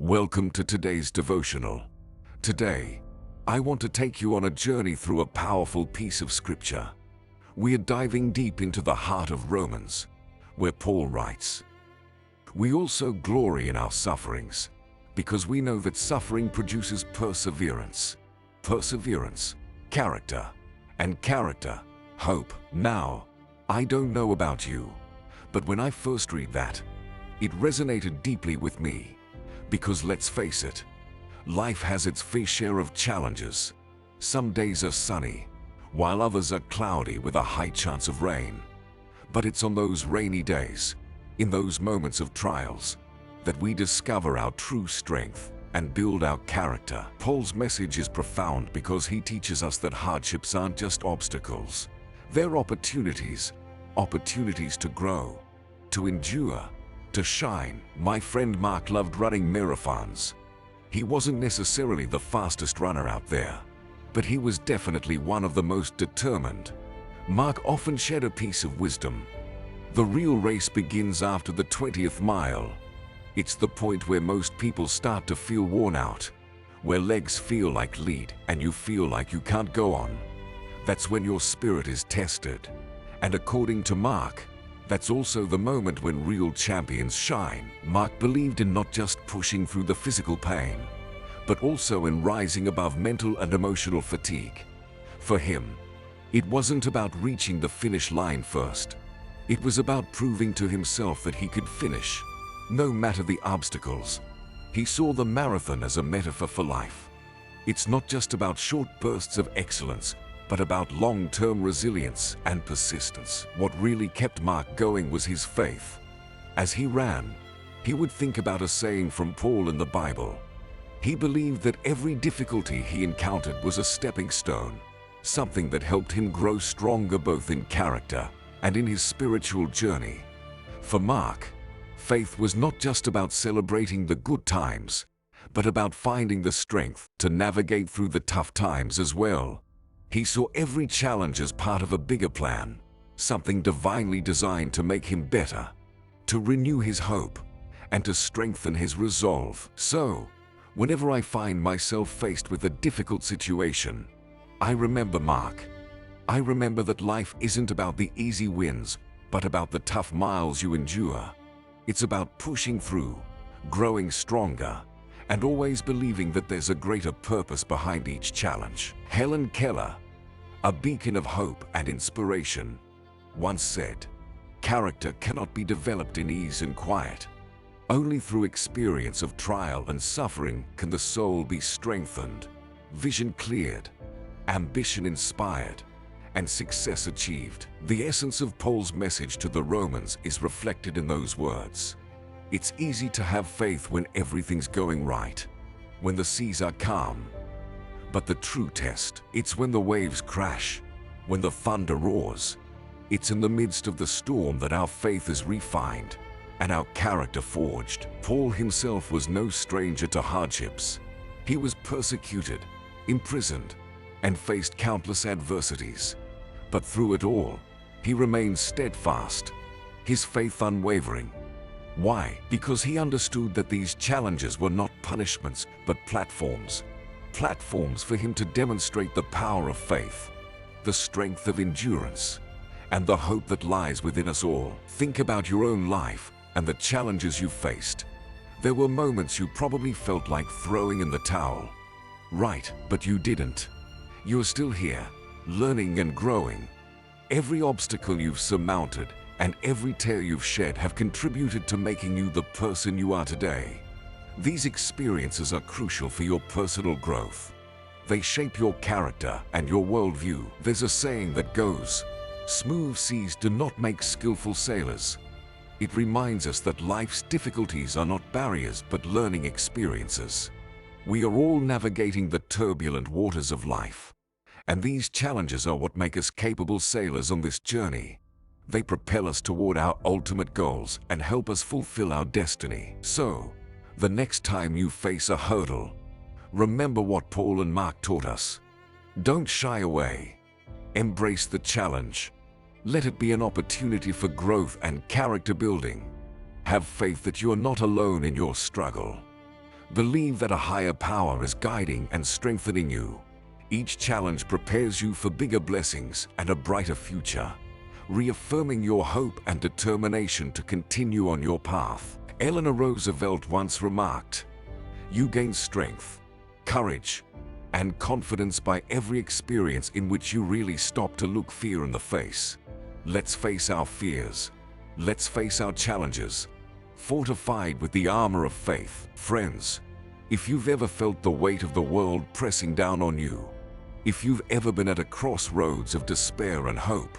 Welcome to today's devotional. Today, I want to take you on a journey through a powerful piece of scripture. We are diving deep into the heart of Romans, where Paul writes, "We also glory in our sufferings, because we know that suffering produces perseverance, character, and character, hope." Now, I don't know about you, but when I first read that, it resonated deeply with me. Because let's face it, life has its fair share of challenges. Some days are sunny, while others are cloudy with a high chance of rain. But it's on those rainy days, in those moments of trials, that we discover our true strength and build our character. Paul's message is profound because he teaches us that hardships aren't just obstacles. They're opportunities to grow, to endure, to shine. My friend Mark loved running marathons. He wasn't necessarily the fastest runner out there, but he was definitely one of the most determined. Mark often shared a piece of wisdom. The real race begins after the 20th mile. It's the point where most people start to feel worn out, where legs feel like lead and you feel like you can't go on. That's when your spirit is tested. And according to Mark, that's also the moment when real champions shine. Mark believed in not just pushing through the physical pain, but also in rising above mental and emotional fatigue. For him, it wasn't about reaching the finish line first. It was about proving to himself that he could finish, no matter the obstacles. He saw the marathon as a metaphor for life. It's not just about short bursts of excellence, but about long-term resilience and persistence. What really kept Mark going was his faith. As he ran, he would think about a saying from Paul in the Bible. He believed that every difficulty he encountered was a stepping stone, something that helped him grow stronger both in character and in his spiritual journey. For Mark, faith was not just about celebrating the good times, but about finding the strength to navigate through the tough times as well. He saw every challenge as part of a bigger plan, something divinely designed to make him better, to renew his hope, and to strengthen his resolve. So, whenever I find myself faced with a difficult situation, I remember Mark. I remember that life isn't about the easy wins, but about the tough miles you endure. It's about pushing through, growing stronger, and always believing that there's a greater purpose behind each challenge. Helen Keller, a beacon of hope and inspiration, once said, "Character cannot be developed in ease and quiet. Only through experience of trial and suffering can the soul be strengthened, vision cleared, ambition inspired, and success achieved." The essence of Paul's message to the Romans is reflected in those words. It's easy to have faith when everything's going right, when the seas are calm. But the true test, it's when the waves crash, when the thunder roars. It's in the midst of the storm that our faith is refined and our character forged. Paul himself was no stranger to hardships. He was persecuted, imprisoned, and faced countless adversities. But through it all, he remained steadfast, his faith unwavering. Why? Because he understood that these challenges were not punishments, but platforms for him to demonstrate the power of faith, the strength of endurance, and the hope that lies within us all. Think about your own life and the challenges you faced. There were moments you probably felt like throwing in the towel. Right, but you didn't. You're still here, learning and growing. Every obstacle you've surmounted and every tear you've shed have contributed to making you the person you are today. These experiences are crucial for your personal growth. They shape your character and your worldview. There's a saying that goes, "Smooth seas do not make skillful sailors." It reminds us that life's difficulties are not barriers but learning experiences. We are all navigating the turbulent waters of life, and these challenges are what make us capable sailors on this journey. They propel us toward our ultimate goals and help us fulfill our destiny. So, the next time you face a hurdle, remember what Paul and Mark taught us. Don't shy away. Embrace the challenge. Let it be an opportunity for growth and character building. Have faith that you are not alone in your struggle. Believe that a higher power is guiding and strengthening you. Each challenge prepares you for bigger blessings and a brighter future, reaffirming your hope and determination to continue on your path. Eleanor Roosevelt once remarked, "You gain strength, courage, and confidence by every experience in which you really stop to look fear in the face." Let's face our fears. Let's face our challenges, fortified with the armor of faith. Friends, if you've ever felt the weight of the world pressing down on you, if you've ever been at a crossroads of despair and hope,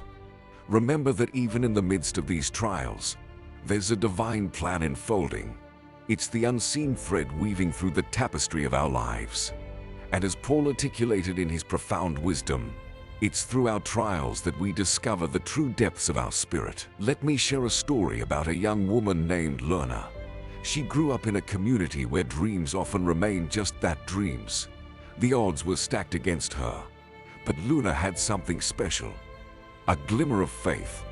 remember that even in the midst of these trials, there's a divine plan unfolding. It's the unseen thread weaving through the tapestry of our lives. And as Paul articulated in his profound wisdom, it's through our trials that we discover the true depths of our spirit. Let me share a story about a young woman named Lorna. She grew up in a community where dreams often remain just that, dreams. The odds were stacked against her, but Luna had something special, a glimmer of faith.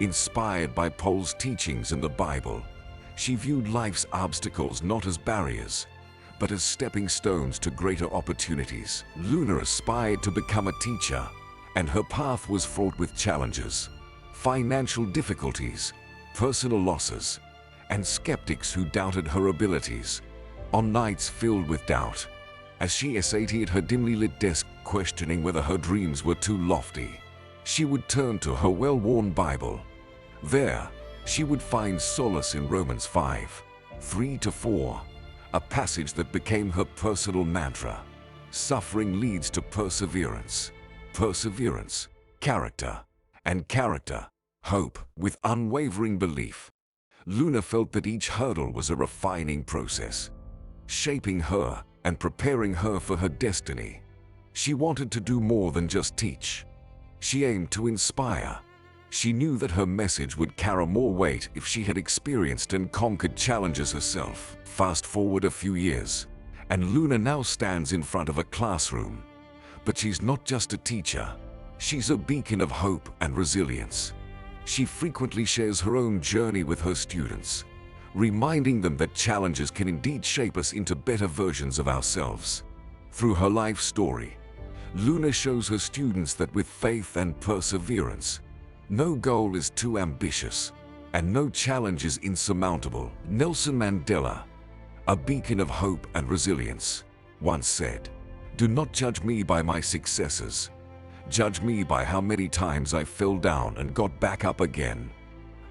Inspired by Paul's teachings in the Bible, she viewed life's obstacles not as barriers, but as stepping stones to greater opportunities. Luna aspired to become a teacher, and her path was fraught with challenges, financial difficulties, personal losses, and skeptics who doubted her abilities. On nights filled with doubt, as she sat at her dimly lit desk questioning whether her dreams were too lofty, she would turn to her well-worn Bible. There, she would find solace in Romans 5:3-4, a passage that became her personal mantra. Suffering leads to perseverance, perseverance, character, and character, hope. With unwavering belief, Luna felt that each hurdle was a refining process, shaping her and preparing her for her destiny. She wanted to do more than just teach. She aimed to inspire. She knew that her message would carry more weight if she had experienced and conquered challenges herself. Fast forward a few years, and Luna now stands in front of a classroom. But she's not just a teacher. She's a beacon of hope and resilience. She frequently shares her own journey with her students, reminding them that challenges can indeed shape us into better versions of ourselves. Through her life story, Luna shows her students that with faith and perseverance, no goal is too ambitious, and no challenge is insurmountable. Nelson Mandela, a beacon of hope and resilience, once said, "Do not judge me by my successes. Judge me by how many times I fell down and got back up again."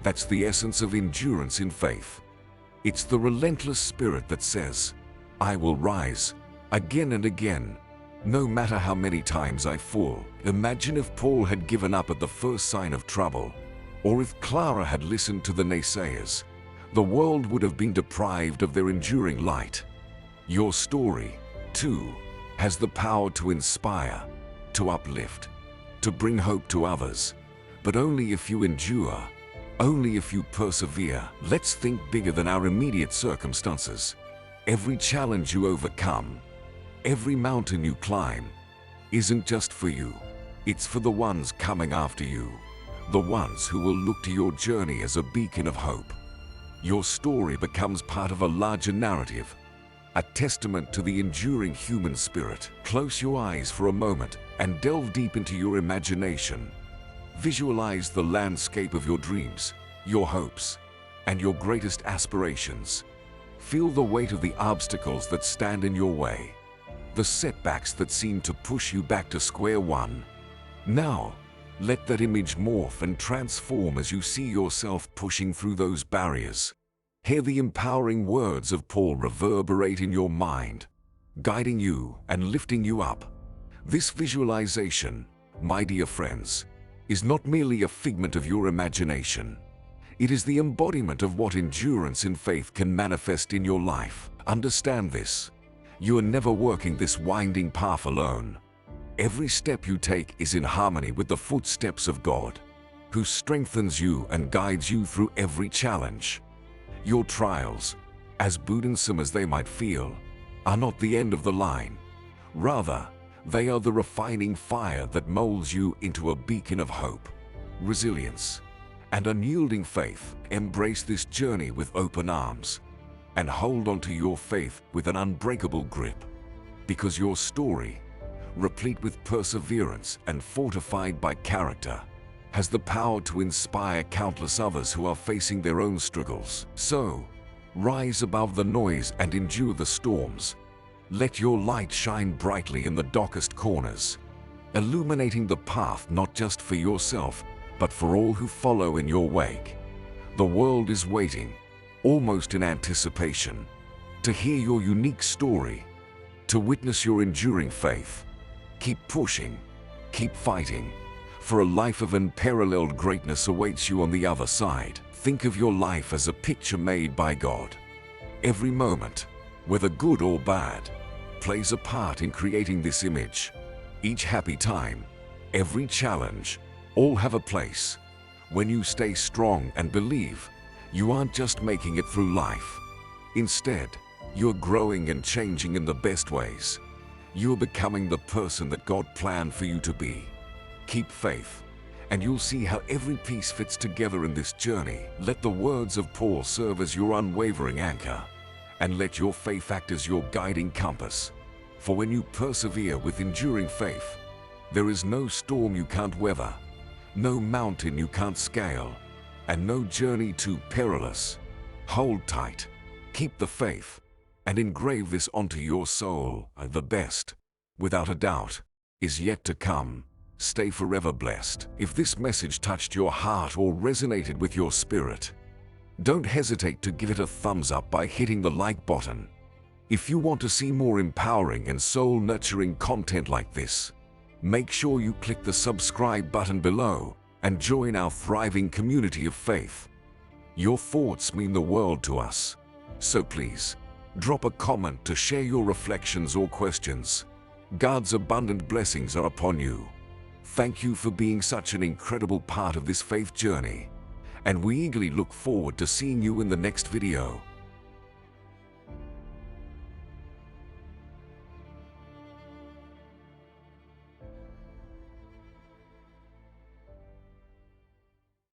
That's the essence of endurance in faith. It's the relentless spirit that says, "I will rise again and again, no matter how many times I fall." Imagine if Paul had given up at the first sign of trouble, or if Clara had listened to the naysayers. The world would have been deprived of their enduring light. Your story, too, has the power to inspire, to uplift, to bring hope to others, but only if you endure, only if you persevere. Let's think bigger than our immediate circumstances. Every challenge you overcome, every mountain you climb, isn't just for you. It's for the ones coming after you, the ones who will look to your journey as a beacon of hope. Your story becomes part of a larger narrative, a testament to the enduring human spirit. Close your eyes for a moment and delve deep into your imagination. Visualize the landscape of your dreams, your hopes, and your greatest aspirations. Feel the weight of the obstacles that stand in your way, the setbacks that seem to push you back to square one. Now, let that image morph and transform as you see yourself pushing through those barriers. Hear the empowering words of Paul reverberate in your mind, guiding you and lifting you up. This visualization, my dear friends, is not merely a figment of your imagination. It is the embodiment of what endurance in faith can manifest in your life. Understand this. You are never working this winding path alone. Every step you take is in harmony with the footsteps of God, who strengthens you and guides you through every challenge. Your trials, as burdensome as they might feel, are not the end of the line. Rather, they are the refining fire that molds you into a beacon of hope, resilience, and unyielding faith. Embrace this journey with open arms. and hold on to your faith with an unbreakable grip. Because your story, replete with perseverance and fortified by character, has the power to inspire countless others who are facing their own struggles. So, rise above the noise and endure the storms. Let your light shine brightly in the darkest corners, illuminating the path not just for yourself, but for all who follow in your wake. The world is waiting, almost in anticipation, to hear your unique story, to witness your enduring faith. Keep pushing, keep fighting, for a life of unparalleled greatness awaits you on the other side. Think of your life as a picture made by God. Every moment, whether good or bad, plays a part in creating this image. Each happy time, every challenge, all have a place. When you stay strong and believe, you aren't just making it through life. Instead, you're growing and changing in the best ways. You're becoming the person that God planned for you to be. Keep faith, and you'll see how every piece fits together in this journey. Let the words of Paul serve as your unwavering anchor, and let your faith act as your guiding compass. For when you persevere with enduring faith, there is no storm you can't weather, no mountain you can't scale, and no journey too perilous. Hold tight, keep the faith, and engrave this onto your soul. The best, without a doubt, is yet to come. Stay forever blessed. If this message touched your heart or resonated with your spirit, don't hesitate to give it a thumbs up by hitting the like button. If you want to see more empowering and soul-nurturing content like this, make sure you click the subscribe button below and join our thriving community of faith. Your thoughts mean the world to us, so please, drop a comment to share your reflections or questions. God's abundant blessings are upon you. Thank you for being such an incredible part of this faith journey, and we eagerly look forward to seeing you in the next video.